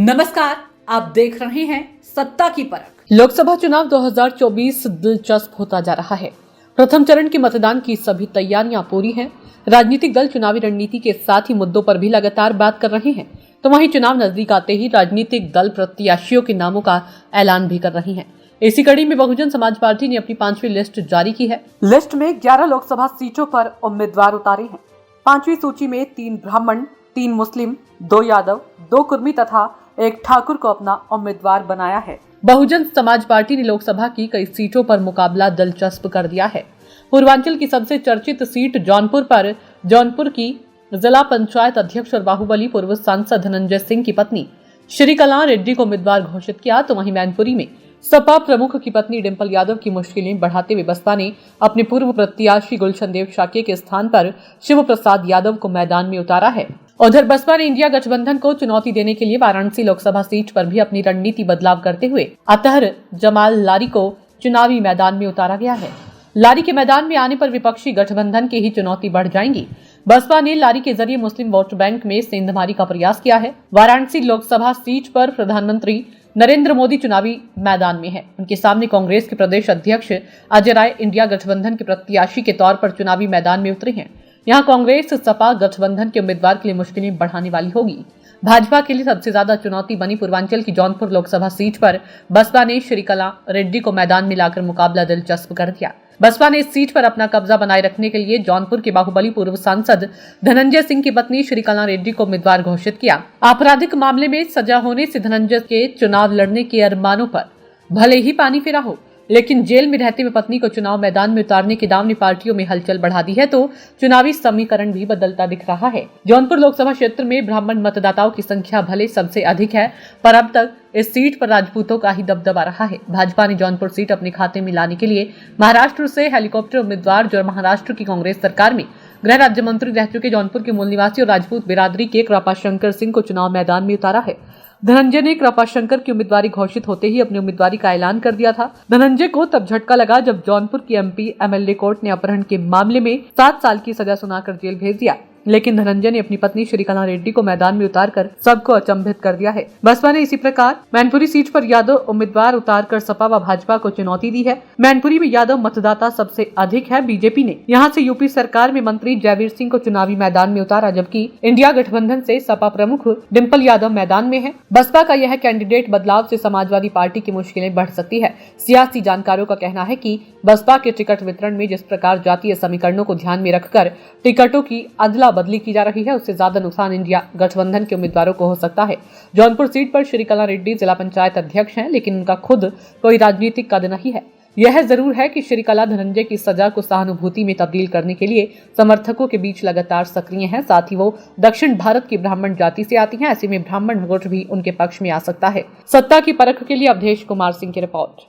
नमस्कार, आप देख रहे हैं सत्ता की परख। लोकसभा चुनाव 2024 दिलचस्प होता जा रहा है। प्रथम चरण के मतदान की सभी तैयारियां पूरी हैं। राजनीतिक दल चुनावी रणनीति के साथ ही मुद्दों पर भी लगातार बात कर रहे हैं, तो वहीं चुनाव नजदीक आते ही राजनीतिक दल प्रत्याशियों के नामों का ऐलान भी कर रहे हैं। इसी कड़ी में बहुजन समाज पार्टी ने अपनी 5वीं लिस्ट जारी की है। लिस्ट में 11 लोकसभा सीटों पर उम्मीदवार उतारे हैं। 5वीं सूची में 3 ब्राह्मण, 3 मुस्लिम, 2 यादव, 2 कुर्मी तथा 1 ठाकुर को अपना उम्मीदवार बनाया है। बहुजन समाज पार्टी ने लोकसभा की कई सीटों पर मुकाबला दिलचस्प कर दिया है। पूर्वांचल की सबसे चर्चित सीट जौनपुर की जिला पंचायत अध्यक्ष और बाहुबली पूर्व सांसद धनंजय सिंह की पत्नी श्रीकला रेड्डी को उम्मीदवार घोषित किया, तो वहीं मैनपुरी में सपा प्रमुख की पत्नी डिंपल यादव की मुश्किलें बढ़ाते हुए बसपा ने अपने पूर्व प्रत्याशी गुलशन देव शाक्य के स्थान पर शिव प्रसाद यादव को मैदान में उतारा है। उधर बसपा ने इंडिया गठबंधन को चुनौती देने के लिए वाराणसी लोकसभा सीट पर भी अपनी रणनीति बदलाव करते हुए अतहर जमाल लारी को चुनावी मैदान में उतारा गया है। लारी के मैदान में आने पर विपक्षी गठबंधन की ही चुनौती बढ़ जाएगी। बसपा ने लारी के जरिए मुस्लिम वोट बैंक में सेंधमारी का प्रयास किया है। वाराणसी लोकसभा सीट पर प्रधानमंत्री नरेंद्र मोदी चुनावी मैदान में है। उनके सामने कांग्रेस के प्रदेश अध्यक्ष अजय राय इंडिया गठबंधन के प्रत्याशी के तौर पर चुनावी मैदान में उतरे हैं। यहाँ कांग्रेस सपा गठबंधन के उम्मीदवार के लिए मुश्किलें बढ़ाने वाली होगी। भाजपा के लिए सबसे ज्यादा चुनौती बनी पूर्वांचल की जौनपुर लोकसभा सीट पर बसपा ने श्रीकला रेड्डी को मैदान में लाकर मुकाबला दिलचस्प कर दिया। बसपा ने इस सीट पर अपना कब्जा बनाए रखने के लिए जौनपुर के बाहुबली पूर्व सांसद धनंजय सिंह की पत्नी श्रीकला रेड्डी को उम्मीदवार घोषित किया। आपराधिक मामले में सजा होने से धनंजय के चुनाव लड़ने के अरमानों पर भले ही पानी फिरा हो, लेकिन जेल में रहते हुए पत्नी को चुनाव मैदान में उतारने के दाव ने पार्टियों में हलचल बढ़ा दी है, तो चुनावी समीकरण भी बदलता दिख रहा है। जौनपुर लोकसभा क्षेत्र में ब्राह्मण मतदाताओं की संख्या भले सबसे अधिक है, पर अब तक इस सीट पर राजपूतों का ही दबदबा रहा है। भाजपा ने जौनपुर सीट अपने खाते में लाने के लिए महाराष्ट्र से हेलीकॉप्टर उम्मीदवार जो महाराष्ट्र की कांग्रेस सरकार में गृह राज्य मंत्री रह चुके जौनपुर के मूल निवासी और राजपूत बिरादरी के कृपाशंकर सिंह को चुनाव मैदान में उतारा है। धनंजय ने कृपाशंकर की उम्मीदवारी घोषित होते ही अपनी उम्मीदवारी का ऐलान कर दिया था। धनंजय को तब झटका लगा जब जौनपुर की एमपी एमएलए कोर्ट ने अपहरण के मामले में 7 साल की सजा सुनाकर जेल भेज दिया, लेकिन धनंजय ने अपनी पत्नी श्रीकला रेड्डी को मैदान में उतारकर सबको अचंभित कर दिया है। बसपा ने इसी प्रकार मैनपुरी सीट पर यादव उम्मीदवार उतारकर सपा व भाजपा को चुनौती दी है। मैनपुरी में यादव मतदाता सबसे अधिक है। बीजेपी ने यहां से यूपी सरकार में मंत्री जयवीर सिंह को चुनावी मैदान में उतारा, जबकि इंडिया गठबंधन से सपा प्रमुख डिंपल यादव मैदान में है। बसपा का यह कैंडिडेट बदलाव से समाजवादी पार्टी की मुश्किलें बढ़ सकती है। सियासी जानकारों का कहना है कि बसपा के टिकट वितरण में जिस प्रकार जातीय समीकरणों को ध्यान में रखकर टिकटों की अदला बदली की जा रही है, उससे ज्यादा नुकसान इंडिया गठबंधन के उम्मीदवारों को हो सकता है। जौनपुर सीट पर श्रीकला रेड्डी जिला पंचायत अध्यक्ष हैं, लेकिन उनका खुद कोई राजनीतिक कद नहीं है। यह जरूर है कि श्रीकला धनंजय की सजा को सहानुभूति में तब्दील करने के लिए समर्थकों के बीच लगातार सक्रिय हैं। साथ ही वो दक्षिण भारत की ब्राह्मण जाति से आती हैं, ऐसे में ब्राह्मण वोट भी उनके पक्ष में आ सकता है। सत्ता की परख के लिए अवधेश कुमार सिंह की रिपोर्ट।